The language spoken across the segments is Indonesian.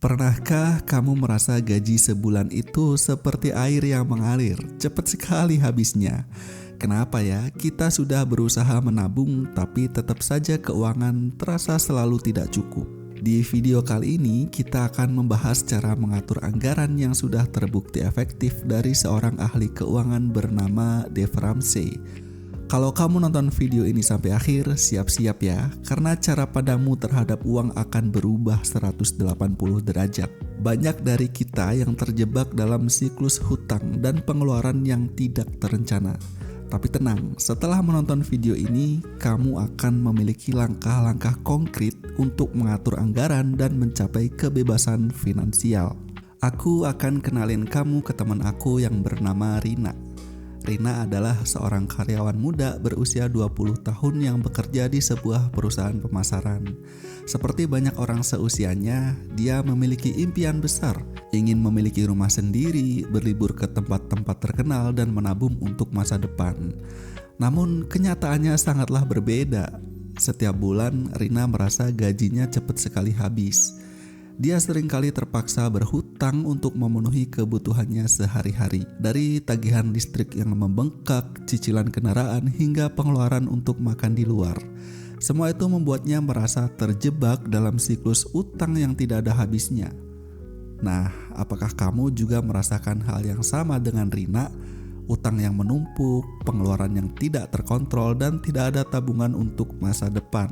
Pernahkah kamu merasa gaji sebulan itu seperti air yang mengalir, cepat sekali habisnya? Kenapa ya? Kita sudah berusaha menabung tapi tetap saja keuangan terasa selalu tidak cukup. Di video kali ini kita akan membahas cara mengatur anggaran yang sudah terbukti efektif dari seorang ahli keuangan bernama Dave Ramsey. Kalau kamu nonton video ini sampai akhir, siap-siap ya, karena cara pandangmu terhadap uang akan berubah 180 derajat. Banyak dari kita yang terjebak dalam siklus hutang dan pengeluaran yang tidak terencana. Tapi tenang, setelah menonton video ini, kamu akan memiliki langkah-langkah konkret untuk mengatur anggaran dan mencapai kebebasan finansial. Aku akan kenalin kamu ke teman aku yang bernama Rina. Rina adalah seorang karyawan muda berusia 20 tahun yang bekerja di sebuah perusahaan pemasaran. Seperti banyak orang seusianya, dia memiliki impian besar, ingin memiliki rumah sendiri, berlibur ke tempat-tempat terkenal dan menabung untuk masa depan. Namun kenyataannya sangatlah berbeda. Setiap bulan Rina merasa gajinya cepat sekali habis. Dia seringkali terpaksa berhutang untuk memenuhi kebutuhannya sehari-hari. Dari tagihan listrik yang membengkak, cicilan kendaraan, hingga pengeluaran untuk makan di luar. Semua itu membuatnya merasa terjebak dalam siklus utang yang tidak ada habisnya. Nah, apakah kamu juga merasakan hal yang sama dengan Rina? Utang yang menumpuk, pengeluaran yang tidak terkontrol, dan tidak ada tabungan untuk masa depan.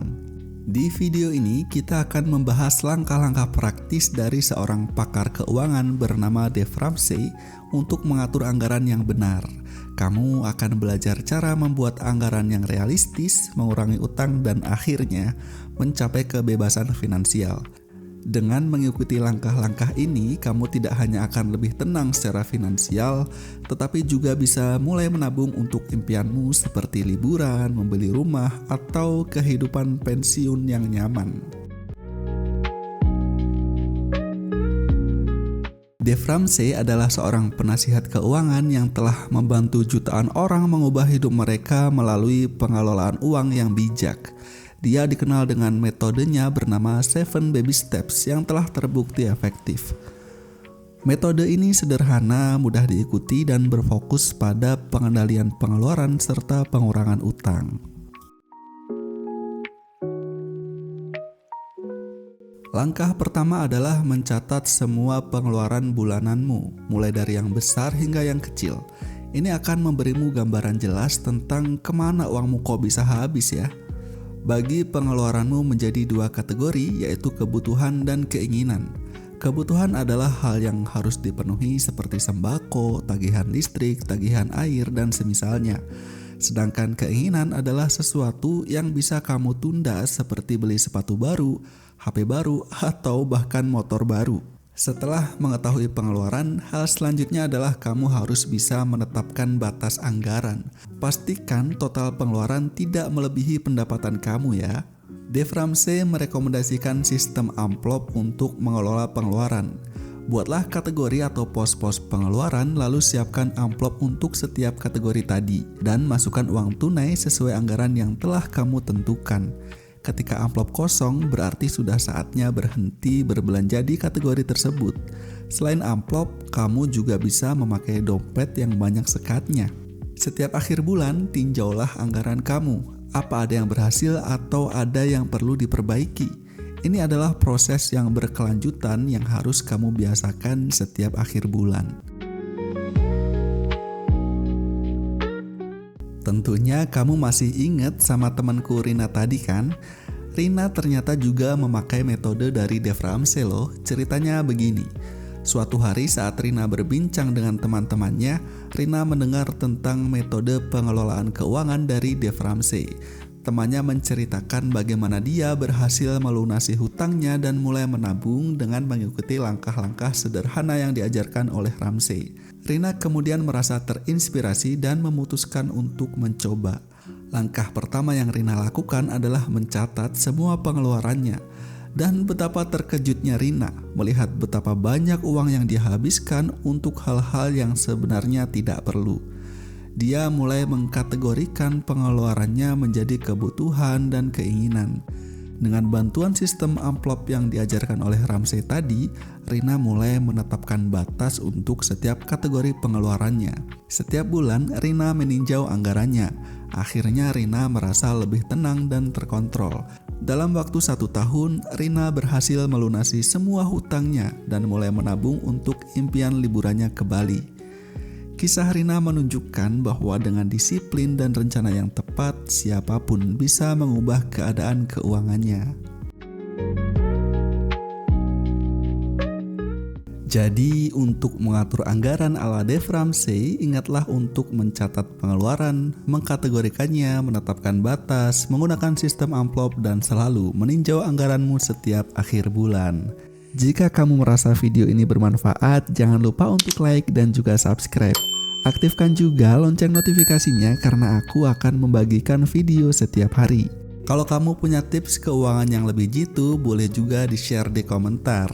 Di video ini kita akan membahas langkah-langkah praktis dari seorang pakar keuangan bernama Dave Ramsey untuk mengatur anggaran yang benar. Kamu akan belajar cara membuat anggaran yang realistis, mengurangi utang, dan akhirnya mencapai kebebasan finansial. Dengan mengikuti langkah-langkah ini, kamu tidak hanya akan lebih tenang secara finansial, tetapi juga bisa mulai menabung untuk impianmu seperti liburan, membeli rumah, atau kehidupan pensiun yang nyaman. Dave Ramsey adalah seorang penasihat keuangan yang telah membantu jutaan orang mengubah hidup mereka melalui pengelolaan uang yang bijak. Dia dikenal dengan metodenya bernama 7 Baby Steps yang telah terbukti efektif. Metode ini sederhana, mudah diikuti, dan berfokus pada pengendalian pengeluaran serta pengurangan utang. Langkah pertama adalah mencatat semua pengeluaran bulananmu, mulai dari yang besar hingga yang kecil. Ini akan memberimu gambaran jelas tentang kemana uangmu kok bisa habis ya. Bagi pengeluaranmu menjadi dua kategori, yaitu kebutuhan dan keinginan. Kebutuhan adalah hal yang harus dipenuhi seperti sembako, tagihan listrik, tagihan air, dan semisalnya. Sedangkan keinginan adalah sesuatu yang bisa kamu tunda seperti beli sepatu baru, HP baru, atau bahkan motor baru. Setelah mengetahui pengeluaran, hal selanjutnya adalah kamu harus bisa menetapkan batas anggaran. Pastikan total pengeluaran tidak melebihi pendapatan kamu ya. Dave Ramsey merekomendasikan sistem amplop untuk mengelola pengeluaran. Buatlah kategori atau pos-pos pengeluaran, lalu siapkan amplop untuk setiap kategori tadi, dan masukkan uang tunai sesuai anggaran yang telah kamu tentukan. Ketika amplop kosong, berarti sudah saatnya berhenti berbelanja di kategori tersebut. Selain amplop, kamu juga bisa memakai dompet yang banyak sekatnya. Setiap akhir bulan, tinjaulah anggaran kamu. Apa ada yang berhasil atau ada yang perlu diperbaiki? Ini adalah proses yang berkelanjutan yang harus kamu biasakan setiap akhir bulan. Tentunya kamu masih ingat sama temanku Rina tadi kan? Rina ternyata juga memakai metode dari Dave Ramsey loh. Ceritanya begini. Suatu hari saat Rina berbincang dengan teman-temannya, Rina mendengar tentang metode pengelolaan keuangan dari Dave Ramsey. Temannya menceritakan bagaimana dia berhasil melunasi hutangnya dan mulai menabung dengan mengikuti langkah-langkah sederhana yang diajarkan oleh Ramsey. Rina kemudian merasa terinspirasi dan memutuskan untuk mencoba. Langkah pertama yang Rina lakukan adalah mencatat semua pengeluarannya. Dan betapa terkejutnya Rina melihat betapa banyak uang yang dihabiskan untuk hal-hal yang sebenarnya tidak perlu. Dia mulai mengkategorikan pengeluarannya menjadi kebutuhan dan keinginan. Dengan bantuan sistem amplop yang diajarkan oleh Ramsey tadi, Rina mulai menetapkan batas untuk setiap kategori pengeluarannya. Setiap bulan, Rina meninjau anggarannya. Akhirnya Rina merasa lebih tenang dan terkontrol. Dalam waktu 1 tahun, Rina berhasil melunasi semua hutangnya dan mulai menabung untuk impian liburannya ke Bali. Kisah Rina menunjukkan bahwa dengan disiplin dan rencana yang tepat, siapapun bisa mengubah keadaan keuangannya. Jadi, untuk mengatur anggaran ala Dave Ramsey, ingatlah untuk mencatat pengeluaran, mengkategorikannya, menetapkan batas, menggunakan sistem amplop, dan selalu meninjau anggaranmu setiap akhir bulan. Jika kamu merasa video ini bermanfaat, jangan lupa untuk like dan juga subscribe. Aktifkan juga lonceng notifikasinya karena aku akan membagikan video setiap hari. Kalau kamu punya tips keuangan yang lebih jitu, boleh juga di-share di komentar.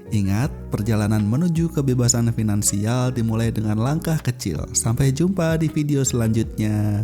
Ingat, perjalanan menuju kebebasan finansial dimulai dengan langkah kecil. Sampai jumpa di video selanjutnya.